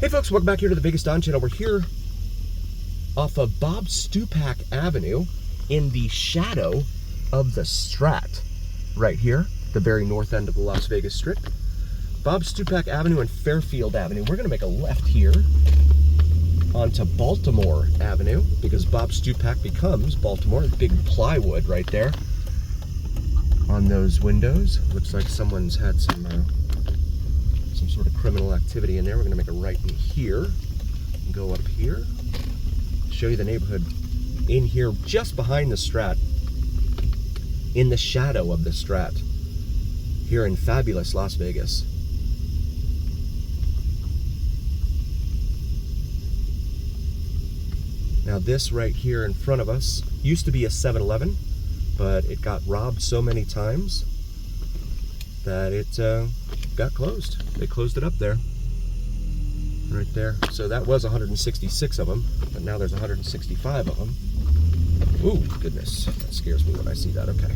Hey folks, welcome back here to the Biggest Don channel. We're here off of Bob Stupak Avenue in the shadow of the Strat. Right here, the very north end of the Las Vegas Strip. Bob Stupak Avenue and Fairfield Avenue. We're gonna make a left here onto Baltimore Avenue because Bob Stupak becomes Baltimore. Big plywood right there on those windows. Looks like someone's had some sort of criminal activity in there. We're gonna make a right in here and go up here. Show you the neighborhood in here, just behind the Strat, in the shadow of the Strat, here in fabulous Las Vegas. Now this right here in front of us used to be a 7-Eleven, but it got robbed so many times that it got closed. They closed it up there, right there. So that was 166 of them, but now there's 165 of them. Ooh, goodness, that scares me when I see that. Okay,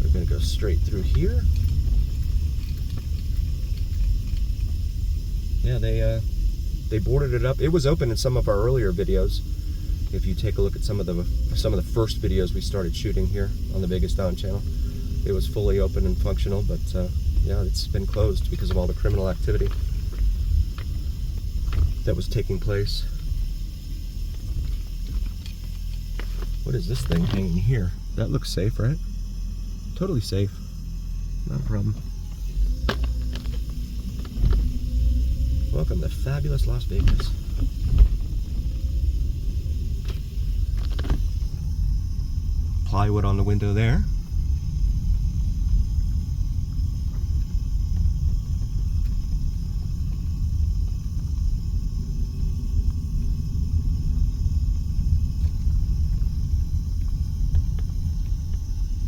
we're gonna go straight through here. Yeah, they boarded it up. It was open in some of our earlier videos. If you take a look at some of the first videos we started shooting here on the Biggest Don channel, it was fully open and functional, but yeah, it's been closed because of all the criminal activity that was taking place. What is this thing hanging here? That looks safe, right? Totally safe. Not a problem. Welcome to fabulous Las Vegas. Plywood on the window there.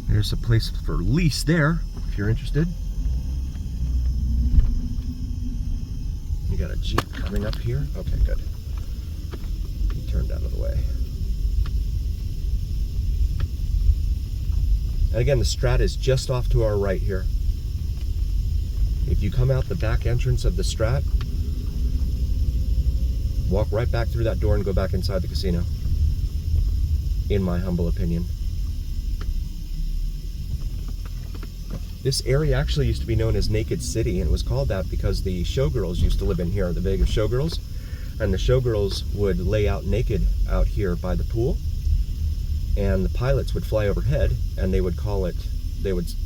There's a place for lease there, if you're interested. You got a Jeep coming up here. Okay, good. You turned out of the way. And again, the Strat is just off to our right here. If you come out the back entrance of the Strat, walk right back through that door and go back inside the casino, in my humble opinion. This area actually used to be known as Naked City, and it was called that because the showgirls used to live in here, the Vegas showgirls, and the showgirls would lay out naked out here by the pool, and the pilots would fly overhead, and they would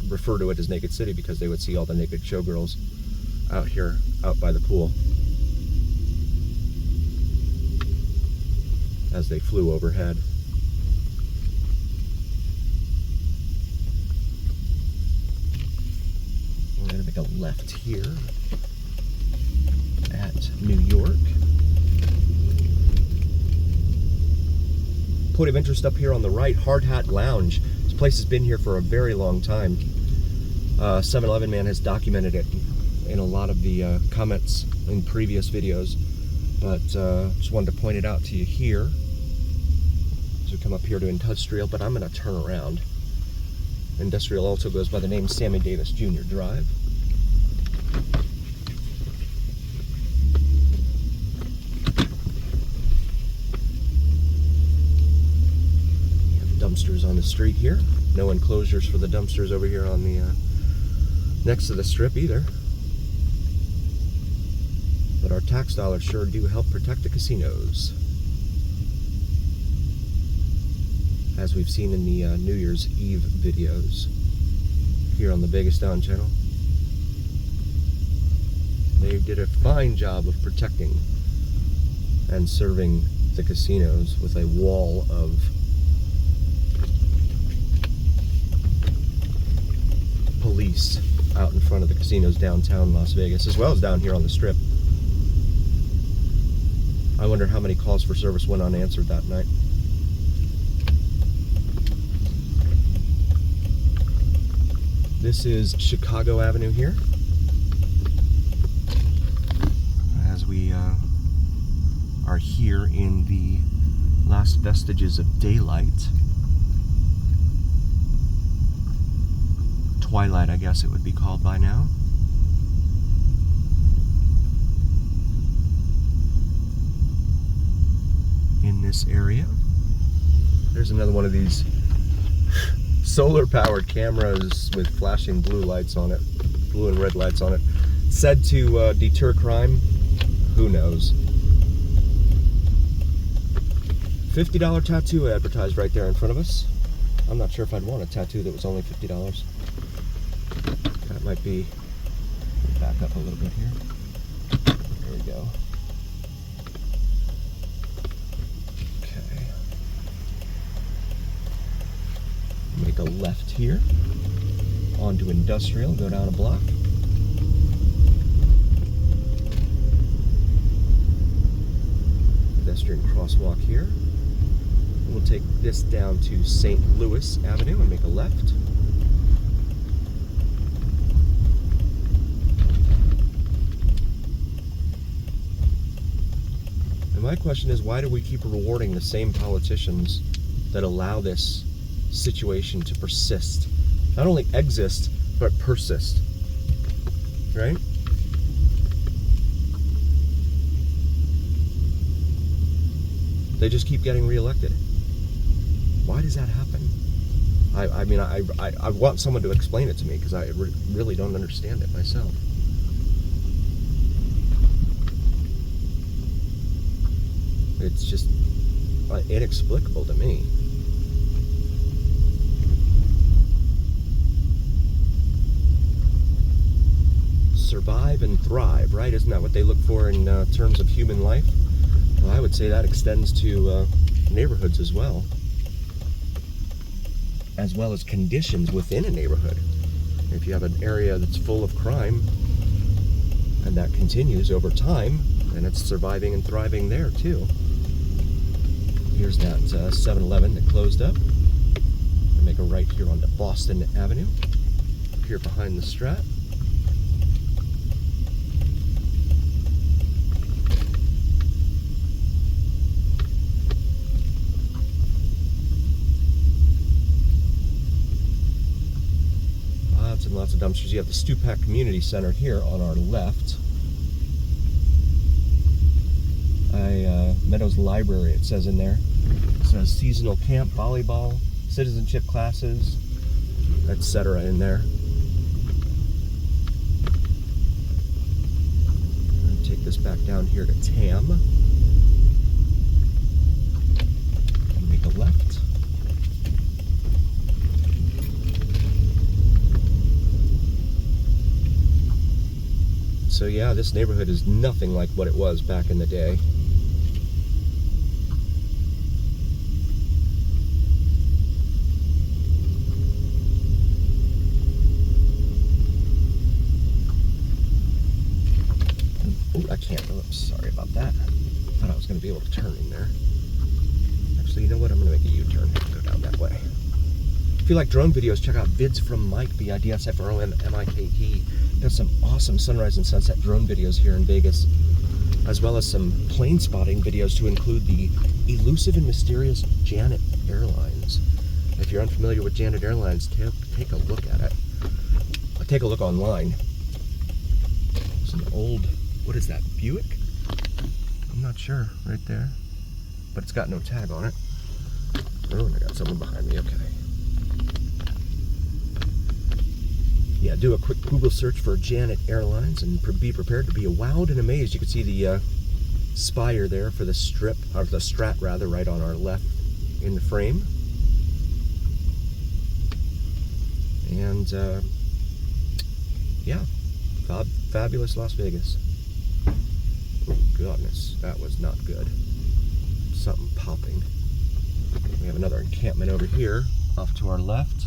refer to it as Naked City because they would see all the naked showgirls out here, out by the pool, as they flew overhead. We're going to make a left here at New York. Point of interest up here on the right, Hard Hat Lounge. This place has been here for a very long time. 7-Eleven man has documented it in a lot of the comments in previous videos, but just wanted to point it out to you here as we come up here to Industrial, but I'm going to turn around. Industrial also goes by the name Sammy Davis Jr. Drive. We have dumpsters on the street here. No enclosures for the dumpsters over here on the next to the Strip either. But our tax dollars sure do help protect the casinos, as we've seen in the New Year's Eve videos here on the Biggest Don channel. They did a fine job of protecting and serving the casinos with a wall of police out in front of the casinos downtown Las Vegas, as well as down here on the Strip. I wonder how many calls for service went unanswered that night. This is Chicago Avenue here, as we are here in the last vestiges of daylight. Twilight, I guess it would be called by now. this area. There's another one of these solar-powered cameras with flashing blue lights on it, blue and red lights on it. Said to deter crime. Who knows? $50 tattoo advertised right there in front of us. I'm not sure if I'd want a tattoo that was only $50. That might be... Back up a little bit here. There we go. Okay. Make a left here. Onto Industrial, go down a block. Pedestrian crosswalk here. We'll take this down to St. Louis Avenue and make a left. And my question is, why do we keep rewarding the same politicians that allow this situation to persist? Not only exist, but persist. Right? They just keep getting reelected. Why does that happen? I mean, I want someone to explain it to me, because I really don't understand it myself. It's just inexplicable to me. Survive and thrive, right? Isn't that what they look for in terms of human life? Well, I would say that extends to neighborhoods as well as conditions within a neighborhood. If you have an area that's full of crime and that continues over time, then it's surviving and thriving there too. Here's that 7-Eleven that closed up. I'll make a right here onto Boston Avenue, here behind the Strat. Lots and lots of dumpsters. You have the Stupak Community Center here on our left. Meadows Library, it says in there. It says seasonal camp, volleyball, citizenship classes, etc. in there. I'll take this back down here to Tam. And make a left. So yeah, this neighborhood is nothing like what it was back in the day. Oh, I can't. Oops, sorry about that. Thought I was going to be able to turn in there. Actually, you know what? I'm going to make a U-turn and go down that way. If you like drone videos, check out Vids from Mike, VIDSFROMMIKE. He does some awesome sunrise and sunset drone videos here in Vegas, as well as some plane spotting videos to include the elusive and mysterious Janet Airlines. If you're unfamiliar with Janet Airlines, take a look at it. Take a look online. It's an old, what is that, Buick? I'm not sure, right there. But it's got no tag on it. Oh, and I got someone behind me, okay. Yeah, do a quick Google search for Janet Airlines and be prepared to be wowed and amazed. You can see the spire there for the strip, or the Strat rather, right on our left in the frame. And yeah, fabulous Las Vegas. Oh goodness, that was not good. Something popping. We have another encampment over here, off to our left.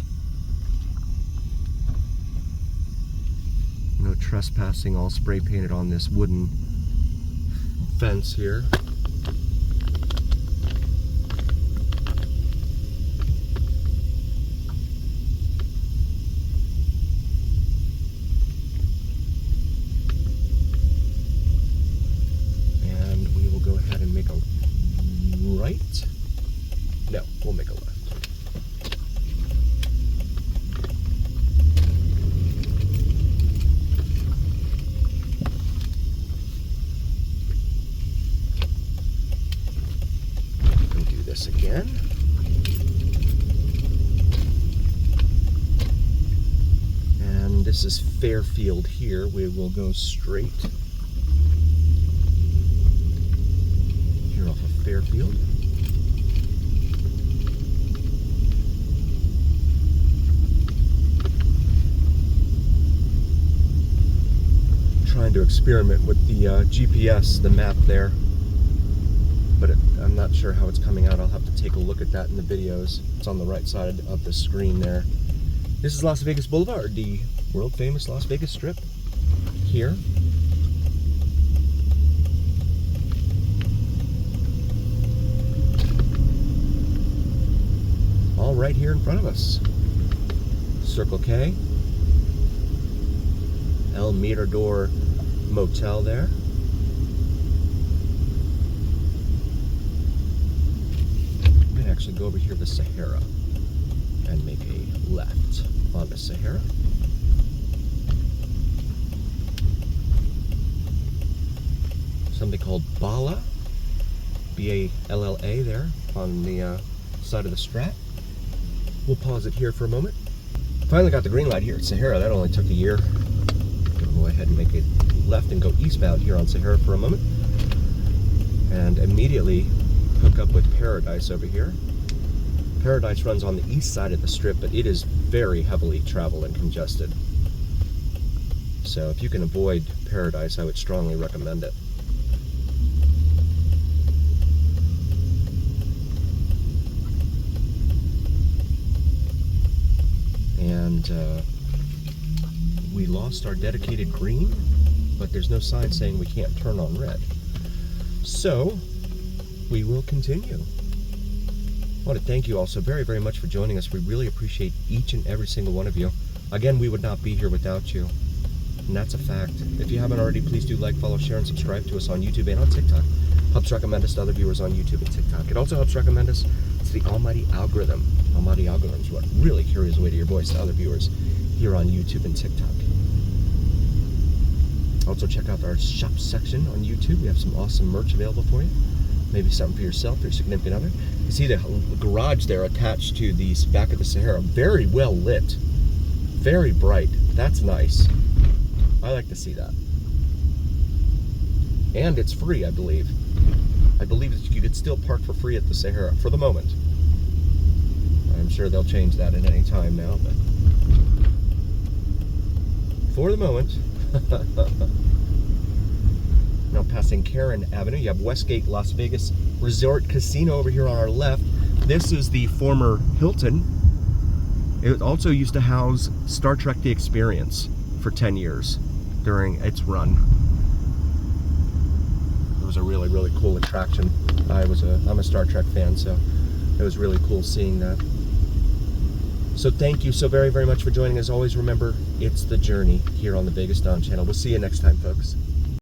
No trespassing, all spray painted on this wooden fence here. And we will go ahead and make a right. No, we'll make a left. this again. And this is Fairfield here. We will go straight here off of Fairfield. Trying to experiment with the GPS, the map there, but I'm not sure how it's coming out. I'll have to take a look at that in the videos. It's on the right side of the screen there. This is Las Vegas Boulevard, the world famous Las Vegas Strip here. All right here in front of us. Circle K, El Mirador Motel there. I'm going to actually go over here to Sahara and make a left onto Sahara. Something called Balla, B-A-L-L-A there on the side of the Strat. We'll pause it here for a moment. Finally got the green light here at Sahara. That only took a year. Go ahead and make a left and go eastbound here on Sahara for a moment, and immediately hook up with Paradise over here. Paradise runs on the east side of the Strip, but it is very heavily traveled and congested. So if you can avoid Paradise, I would strongly recommend it. And we lost our dedicated green, but there's no sign saying we can't turn on red. So we will continue. I want to thank you all so very, very much for joining us. We really appreciate each and every single one of you. Again, we would not be here without you, and that's a fact. If you haven't already, please do like, follow, share, and subscribe to us on YouTube and on TikTok. Helps recommend us to other viewers on YouTube and TikTok. It also helps recommend us to the almighty algorithm. Almighty algorithm is what really carries away to your voice to other viewers here on YouTube and TikTok. Also check out our shop section on YouTube. We have some awesome merch available for you. Maybe something for yourself or your significant other. You see the garage there attached to the back of the Sahara. Very well lit. Very bright. That's nice. I like to see that. And it's free, I believe. I believe that you could still park for free at the Sahara for the moment. I'm sure they'll change that at any time now, but for the moment. Now passing Karen Avenue, you have Westgate Las Vegas Resort Casino over here on our left. This is the former Hilton. It also used to house Star Trek The Experience for 10 years during its run. It was a really, really cool attraction. I'm a Star Trek fan, so it was really cool seeing that. So thank you so very, very much for joining. As always, remember, it's the journey here on the Vegas Don channel. We'll see you next time, folks.